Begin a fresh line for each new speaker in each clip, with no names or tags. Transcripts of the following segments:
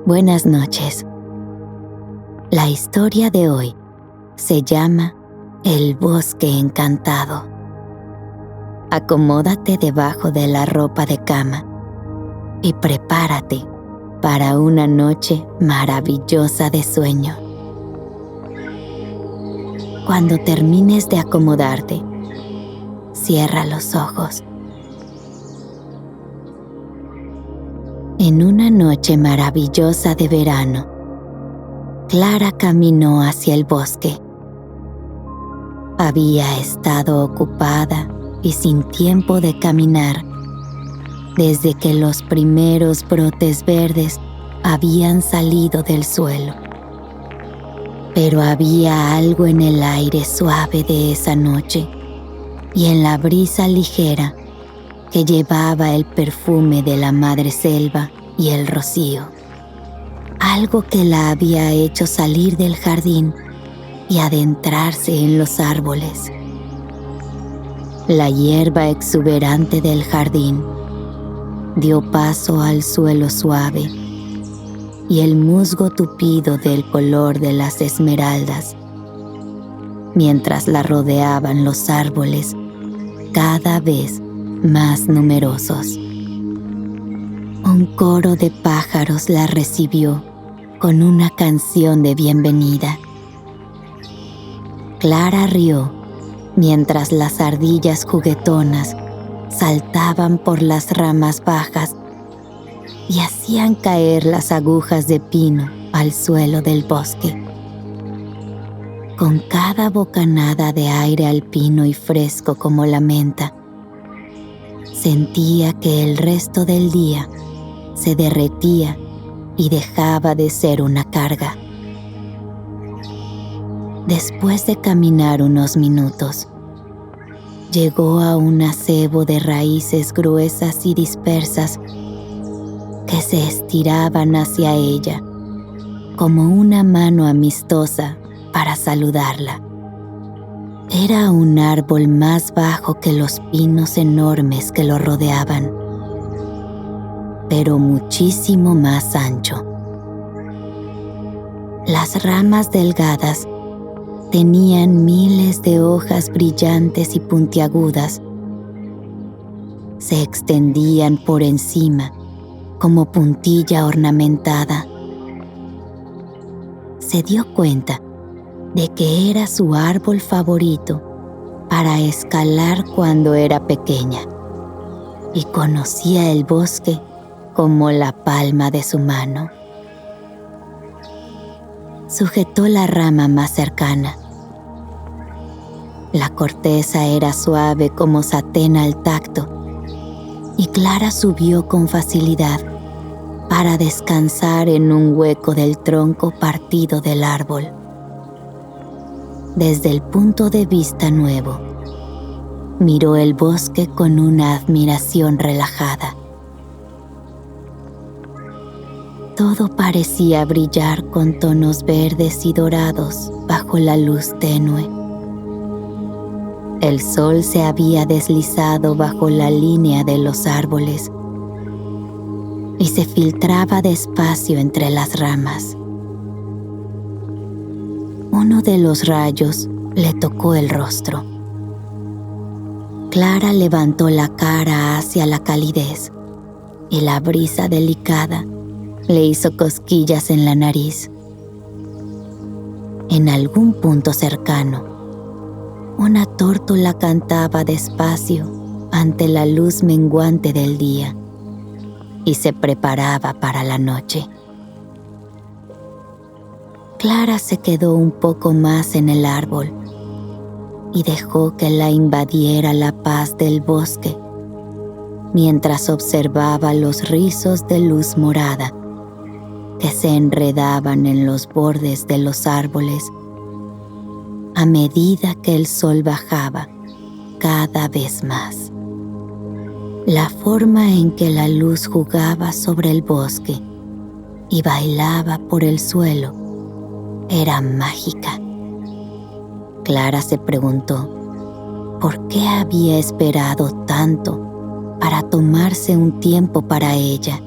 Buenas noches. La historia de hoy se llama El Bosque Encantado. Acomódate debajo de la ropa de cama y prepárate para una noche maravillosa de sueño. Cuando termines de acomodarte, cierra los ojos. En una noche maravillosa de verano, Clara caminó hacia el bosque. Había estado ocupada y sin tiempo de caminar desde que los primeros brotes verdes habían salido del suelo. Pero había algo en el aire suave de esa noche y en la brisa ligera que llevaba el perfume de la madre selva y el rocío. Algo que la había hecho salir del jardín y adentrarse en los árboles. La hierba exuberante del jardín dio paso al suelo suave y el musgo tupido del color de las esmeraldas, mientras la rodeaban los árboles cada vez más numerosos. Un coro de pájaros la recibió con una canción de bienvenida. Clara rió mientras las ardillas juguetonas saltaban por las ramas bajas y hacían caer las agujas de pino al suelo del bosque. Con cada bocanada de aire alpino y fresco como la menta, sentía que el resto del día se derretía y dejaba de ser una carga. Después de caminar unos minutos, llegó a un acebo de raíces gruesas y dispersas que se estiraban hacia ella como una mano amistosa para saludarla. Era un árbol más bajo que los pinos enormes que lo rodeaban, pero muchísimo más ancho. Las ramas delgadas tenían miles de hojas brillantes y puntiagudas. Se extendían por encima como puntilla ornamentada. Se dio cuenta de que era su árbol favorito para escalar cuando era pequeña y conocía el bosque como la palma de su mano. Sujetó la rama más cercana. La corteza era suave como satén al tacto y Clara subió con facilidad para descansar en un hueco del tronco partido del árbol. Desde el punto de vista nuevo, miró el bosque con una admiración relajada. Todo parecía brillar con tonos verdes y dorados bajo la luz tenue. El sol se había deslizado bajo la línea de los árboles y se filtraba despacio entre las ramas. Uno de los rayos le tocó el rostro. Clara levantó la cara hacia la calidez y la brisa delicada le hizo cosquillas en la nariz. En algún punto cercano, una tórtola cantaba despacio ante la luz menguante del día y se preparaba para la noche. Clara se quedó un poco más en el árbol y dejó que la invadiera la paz del bosque mientras observaba los rizos de luz morada que se enredaban en los bordes de los árboles a medida que el sol bajaba cada vez más. La forma en que la luz jugaba sobre el bosque y bailaba por el suelo era mágica. Clara se preguntó por qué había esperado tanto para tomarse un tiempo para ella.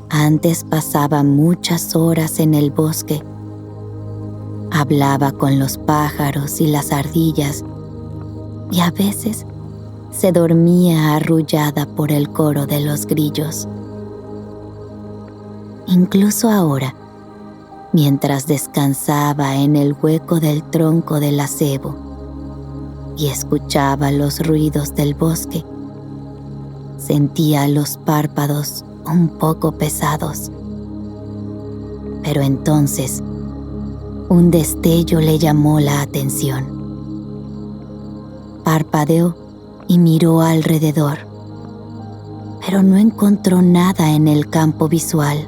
Antes pasaba muchas horas en el bosque. Hablaba con los pájaros y las ardillas y a veces se dormía arrullada por el coro de los grillos. Incluso ahora, mientras descansaba en el hueco del tronco del acebo y escuchaba los ruidos del bosque, sentía los párpados un poco pesados. Pero entonces, un destello le llamó la atención. Parpadeó y miró alrededor, pero no encontró nada en el campo visual.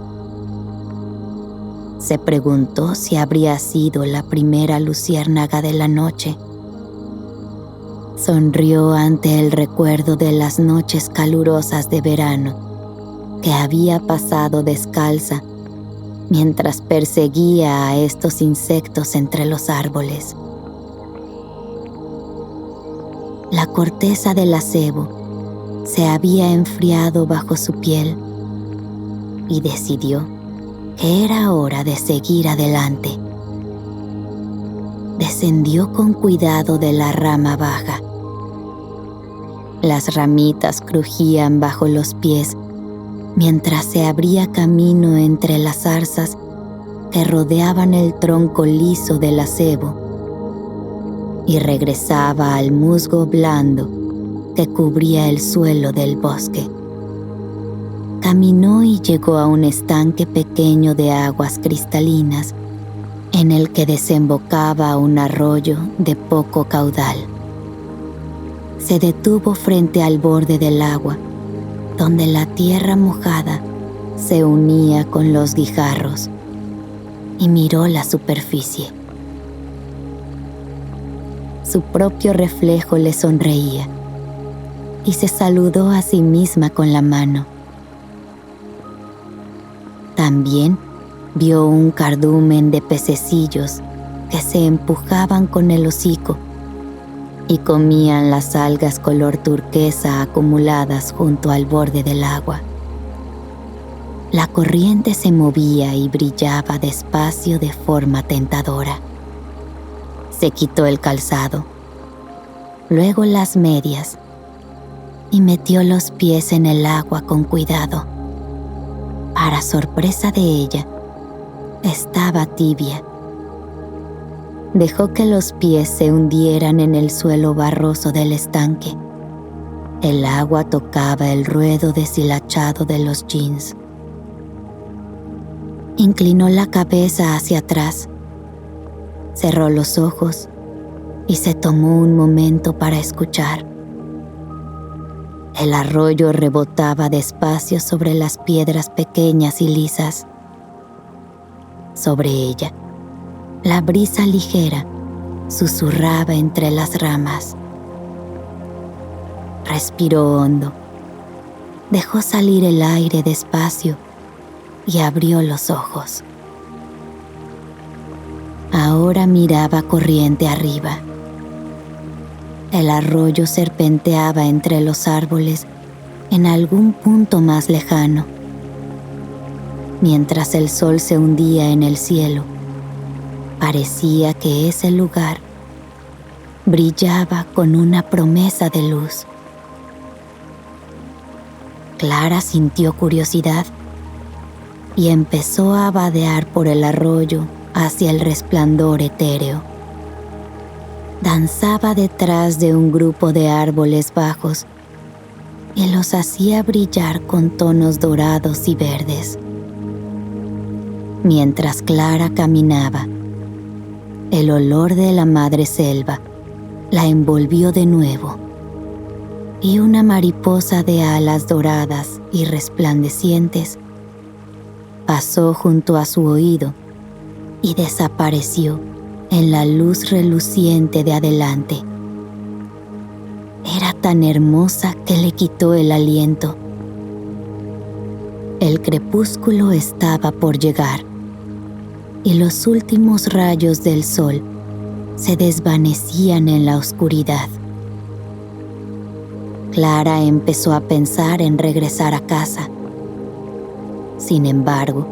Se preguntó si habría sido la primera luciérnaga de la noche. Sonrió ante el recuerdo de las noches calurosas de verano que había pasado descalza mientras perseguía a estos insectos entre los árboles. La corteza del acebo se había enfriado bajo su piel y decidió que era hora de seguir adelante. Descendió con cuidado de la rama baja. Las ramitas crujían bajo los pies mientras se abría camino entre las zarzas que rodeaban el tronco liso del acebo y regresaba al musgo blando que cubría el suelo del bosque. Caminó y llegó a un estanque pequeño de aguas cristalinas en el que desembocaba un arroyo de poco caudal. Se detuvo frente al borde del agua, donde la tierra mojada se unía con los guijarros, y miró la superficie. Su propio reflejo le sonreía y se saludó a sí misma con la mano. También vio un cardumen de pececillos que se empujaban con el hocico y comían las algas color turquesa acumuladas junto al borde del agua. La corriente se movía y brillaba despacio de forma tentadora. Se quitó el calzado, luego las medias y metió los pies en el agua con cuidado. Para sorpresa de ella, estaba tibia. Dejó que los pies se hundieran en el suelo barroso del estanque. El agua tocaba el ruedo deshilachado de los jeans. Inclinó la cabeza hacia atrás, cerró los ojos y se tomó un momento para escuchar. El arroyo rebotaba despacio sobre las piedras pequeñas y lisas. Sobre ella, la brisa ligera susurraba entre las ramas. Respiró hondo, dejó salir el aire despacio y abrió los ojos. Ahora miraba corriente arriba. El arroyo serpenteaba entre los árboles en algún punto más lejano. Mientras el sol se hundía en el cielo, parecía que ese lugar brillaba con una promesa de luz. Clara sintió curiosidad y empezó a vadear por el arroyo hacia el resplandor etéreo. Danzaba detrás de un grupo de árboles bajos y los hacía brillar con tonos dorados y verdes. Mientras Clara caminaba, el olor de la madre selva la envolvió de nuevo y una mariposa de alas doradas y resplandecientes pasó junto a su oído y desapareció en la luz reluciente de adelante. Era tan hermosa que le quitó el aliento. El crepúsculo estaba por llegar y los últimos rayos del sol se desvanecían en la oscuridad. Clara empezó a pensar en regresar a casa. Sin embargo,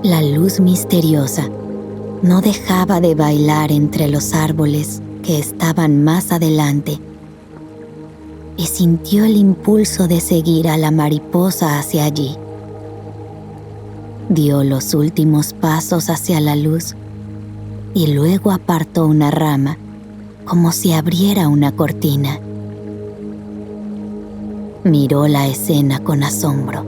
la luz misteriosa no dejaba de bailar entre los árboles que estaban más adelante y sintió el impulso de seguir a la mariposa hacia allí. Dio los últimos pasos hacia la luz y luego apartó una rama como si abriera una cortina. Miró la escena con asombro.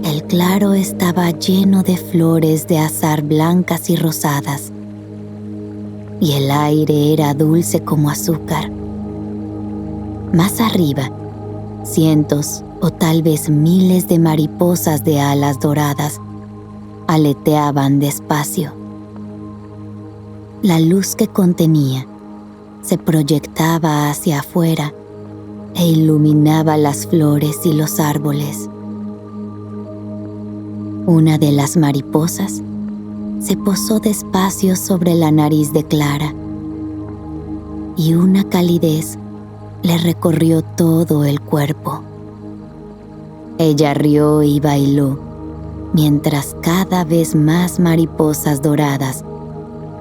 El claro estaba lleno de flores de azahar blancas y rosadas, y el aire era dulce como azúcar. Más arriba, cientos o tal vez miles de mariposas de alas doradas aleteaban despacio. La luz que contenía se proyectaba hacia afuera e iluminaba las flores y los árboles. Una de las mariposas se posó despacio sobre la nariz de Clara y una calidez le recorrió todo el cuerpo. Ella rió y bailó mientras cada vez más mariposas doradas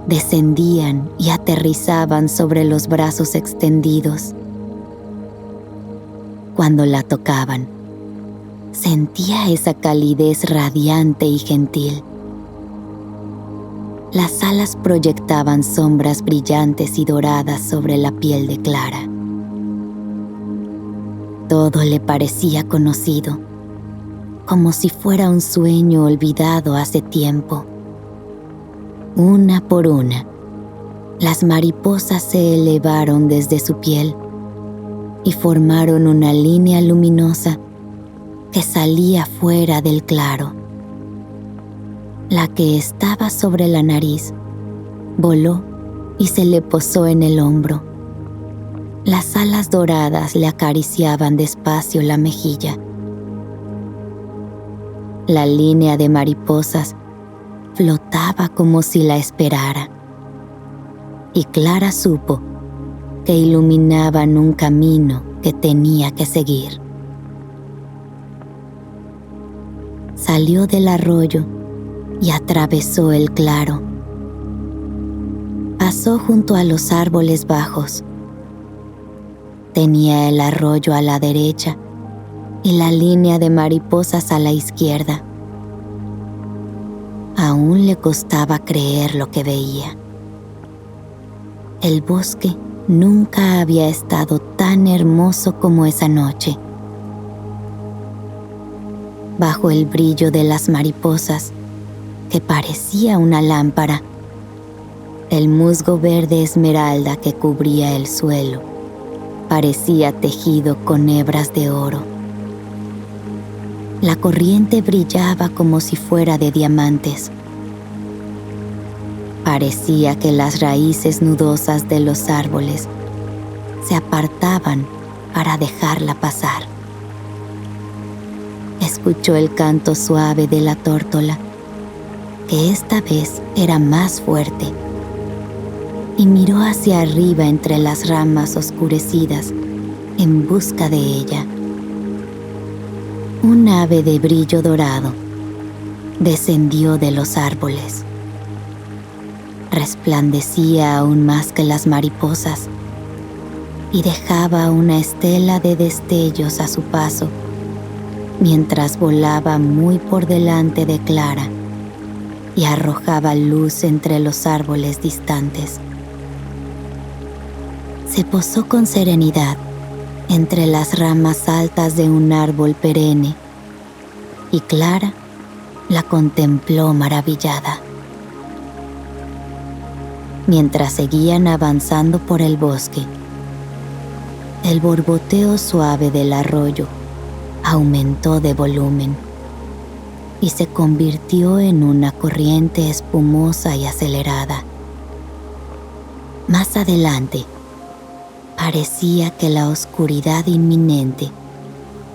descendían y aterrizaban sobre los brazos extendidos. Cuando la tocaban, sentía esa calidez radiante y gentil. Las alas proyectaban sombras brillantes y doradas sobre la piel de Clara. Todo le parecía conocido, como si fuera un sueño olvidado hace tiempo. Una por una, las mariposas se elevaron desde su piel y formaron una línea luminosa que salía fuera del claro. La que estaba sobre la nariz voló y se le posó en el hombro. Las alas doradas le acariciaban despacio la mejilla. La línea de mariposas flotaba como si la esperara, y Clara supo que iluminaban un camino que tenía que seguir. Salió del arroyo y atravesó el claro. Pasó junto a los árboles bajos. Tenía el arroyo a la derecha y la línea de mariposas a la izquierda. Aún le costaba creer lo que veía. El bosque nunca había estado tan hermoso como esa noche. Bajo el brillo de las mariposas, que parecía una lámpara, el musgo verde esmeralda que cubría el suelo parecía tejido con hebras de oro. La corriente brillaba como si fuera de diamantes. Parecía que las raíces nudosas de los árboles se apartaban para dejarla pasar. Escuchó el canto suave de la tórtola, que esta vez era más fuerte, y miró hacia arriba entre las ramas oscurecidas en busca de ella. Un ave de brillo dorado descendió de los árboles. Resplandecía aún más que las mariposas y dejaba una estela de destellos a su paso mientras volaba muy por delante de Clara y arrojaba luz entre los árboles distantes. Se posó con serenidad entre las ramas altas de un árbol perenne y Clara la contempló maravillada. Mientras seguían avanzando por el bosque, el borboteo suave del arroyo aumentó de volumen y se convirtió en una corriente espumosa y acelerada. Más adelante, Parecía que la oscuridad inminente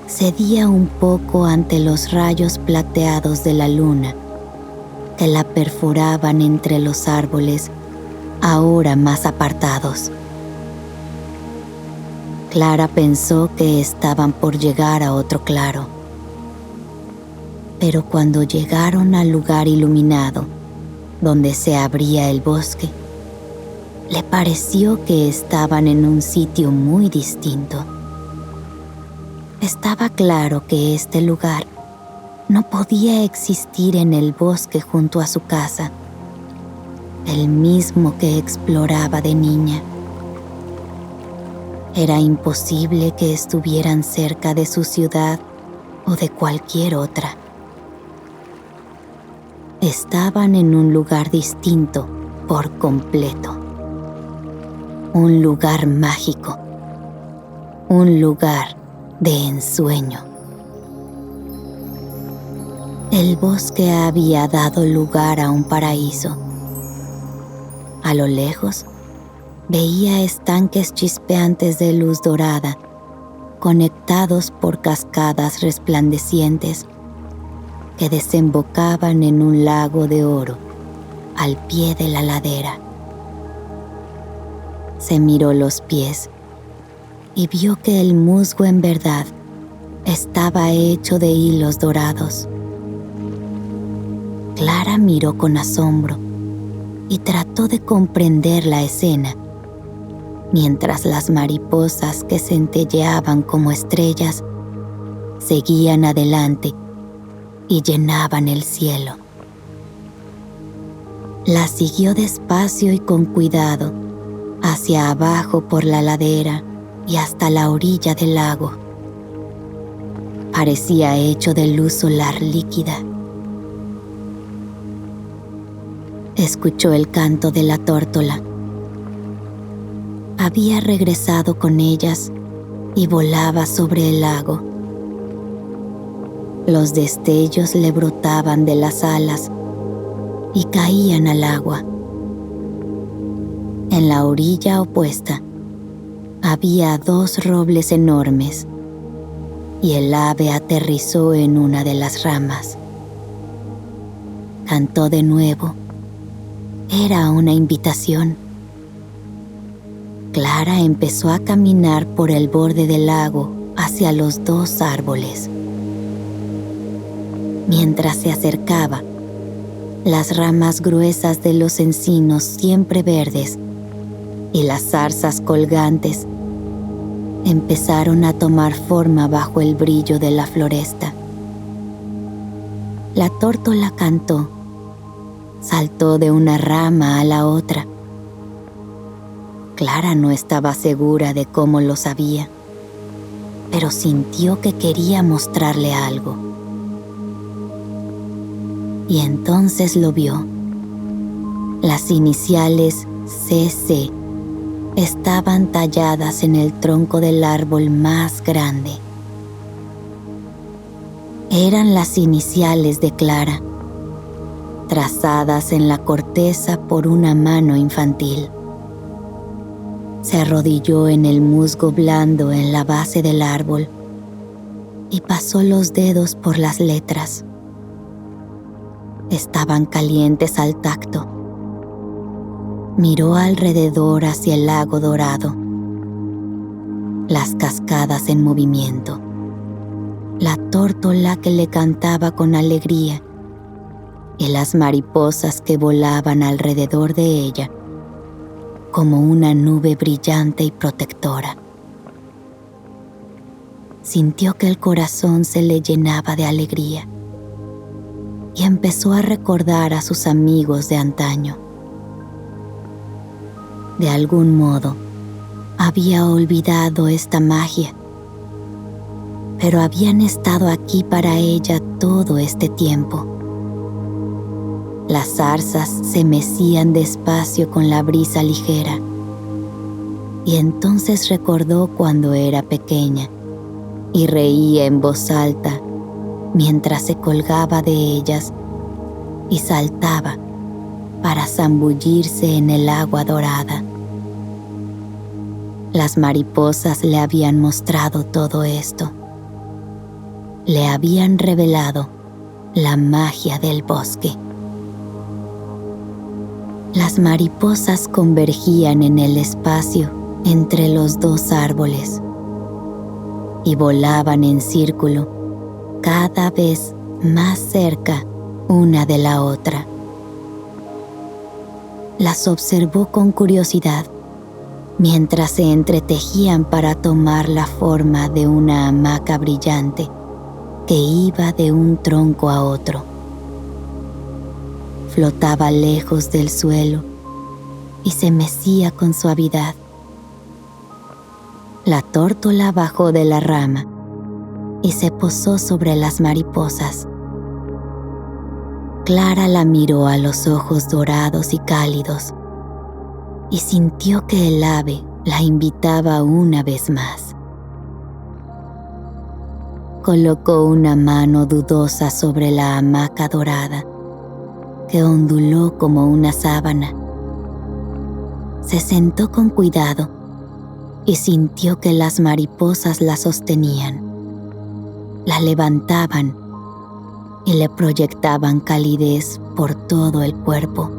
cedía un poco ante los rayos plateados de la luna que la perforaban entre los árboles ahora más apartados. Clara pensó que estaban por llegar a otro claro, pero cuando llegaron al lugar iluminado donde se abría el bosque, le pareció que estaban en un sitio muy distinto. Estaba claro que este lugar no podía existir en el bosque junto a su casa, el mismo que exploraba de niña. Era imposible que estuvieran cerca de su ciudad o de cualquier otra. Estaban en un lugar distinto por completo. Un lugar mágico. Un lugar de ensueño. El bosque había dado lugar a un paraíso. A lo lejos, veía estanques chispeantes de luz dorada, conectados por cascadas resplandecientes que desembocaban en un lago de oro al pie de la ladera. Se miró los pies y vio que el musgo en verdad estaba hecho de hilos dorados. Clara miró con asombro y trató de comprender la escena, mientras las mariposas que centelleaban como estrellas seguían adelante y llenaban el cielo. La siguió despacio y con cuidado hacia abajo por la ladera y hasta la orilla del lago. Parecía hecho de luz solar líquida. Escuchó el canto de la tórtola. Había regresado con ellas y volaba sobre el lago. Los destellos le brotaban de las alas y caían al agua. En la orilla opuesta había 2 robles enormes y el ave aterrizó en una de las ramas. Cantó de nuevo. Era una invitación. Clara empezó a caminar por el borde del lago hacia los 2 árboles. Mientras se acercaba, las ramas gruesas de los encinos siempre verdes y las zarzas colgantes empezaron a tomar forma bajo el brillo de la floresta. La tórtola cantó, saltó de una rama a la otra. Clara no estaba segura de cómo lo sabía, pero sintió que quería mostrarle algo. Y entonces lo vio. Las iniciales CC estaban talladas en el tronco del árbol más grande. Eran las iniciales de Clara, trazadas en la corteza por una mano infantil. Se arrodilló en el musgo blando en la base del árbol y pasó los dedos por las letras. Estaban calientes al tacto. Miró alrededor hacia el lago dorado, las cascadas en movimiento, la tórtola que le cantaba con alegría y las mariposas que volaban alrededor de ella como una nube brillante y protectora. Sintió que el corazón se le llenaba de alegría y empezó a recordar a sus amigos de antaño. De algún modo, había olvidado esta magia, pero habían estado aquí para ella todo este tiempo. Las zarzas se mecían despacio con la brisa ligera, y entonces recordó cuando era pequeña y reía en voz alta mientras se colgaba de ellas y saltaba para zambullirse en el agua dorada. Las mariposas le habían mostrado todo esto. Le habían revelado la magia del bosque. Las mariposas convergían en el espacio entre los dos árboles y volaban en círculo, cada vez más cerca una de la otra. Las observó con curiosidad mientras se entretejían para tomar la forma de una hamaca brillante que iba de un tronco a otro. Flotaba lejos del suelo y se mecía con suavidad. La tórtola bajó de la rama y se posó sobre las mariposas. Clara la miró a los ojos dorados y cálidos y sintió que el ave la invitaba una vez más. Colocó una mano dudosa sobre la hamaca dorada, que onduló como una sábana. Se sentó con cuidado y sintió que las mariposas la sostenían, la levantaban y le proyectaban calidez por todo el cuerpo.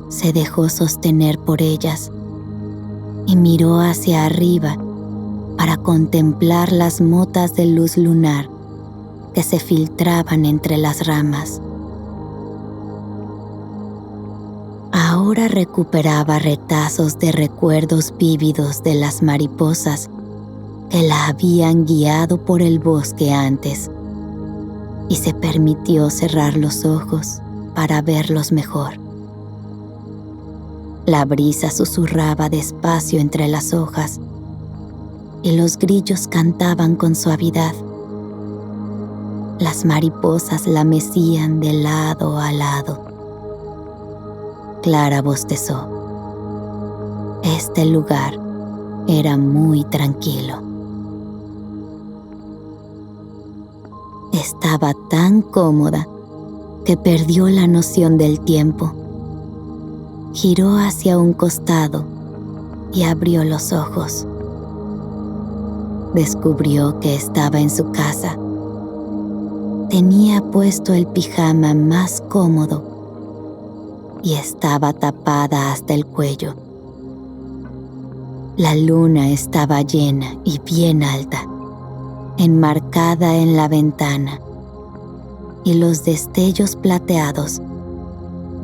Se dejó sostener por ellas y miró hacia arriba para contemplar las motas de luz lunar que se filtraban entre las ramas. Ahora recuperaba retazos de recuerdos vívidos de las mariposas que la habían guiado por el bosque antes, y se permitió cerrar los ojos para verlos mejor. La brisa susurraba despacio entre las hojas y los grillos cantaban con suavidad. Las mariposas la mecían de lado a lado. Clara bostezó. Este lugar era muy tranquilo. Estaba tan cómoda que perdió la noción del tiempo. Giró hacia un costado y abrió los ojos. Descubrió que estaba en su casa. Tenía puesto el pijama más cómodo y estaba tapada hasta el cuello. La luna estaba llena y bien alta, enmarcada en la ventana, y los destellos plateados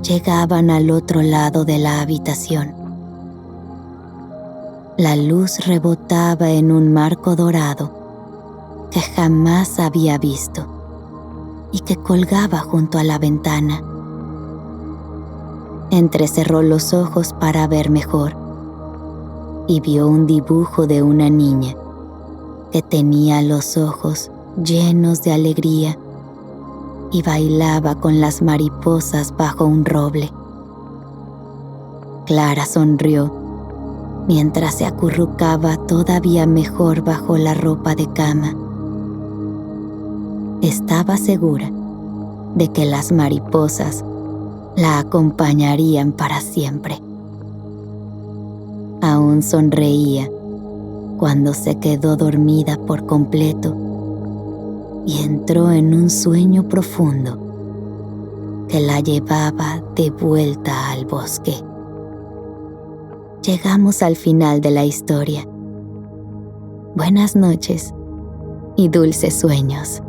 llegaban al otro lado de la habitación. La luz rebotaba en un marco dorado que jamás había visto y que colgaba junto a la ventana. Entrecerró los ojos para ver mejor y vio un dibujo de una niña que tenía los ojos llenos de alegría y bailaba con las mariposas bajo un roble. Clara sonrió mientras se acurrucaba todavía mejor bajo la ropa de cama. Estaba segura de que las mariposas la acompañarían para siempre. Aún sonreía cuando se quedó dormida por completo y entró en un sueño profundo que la llevaba de vuelta al bosque. Llegamos al final de la historia. Buenas noches y dulces sueños.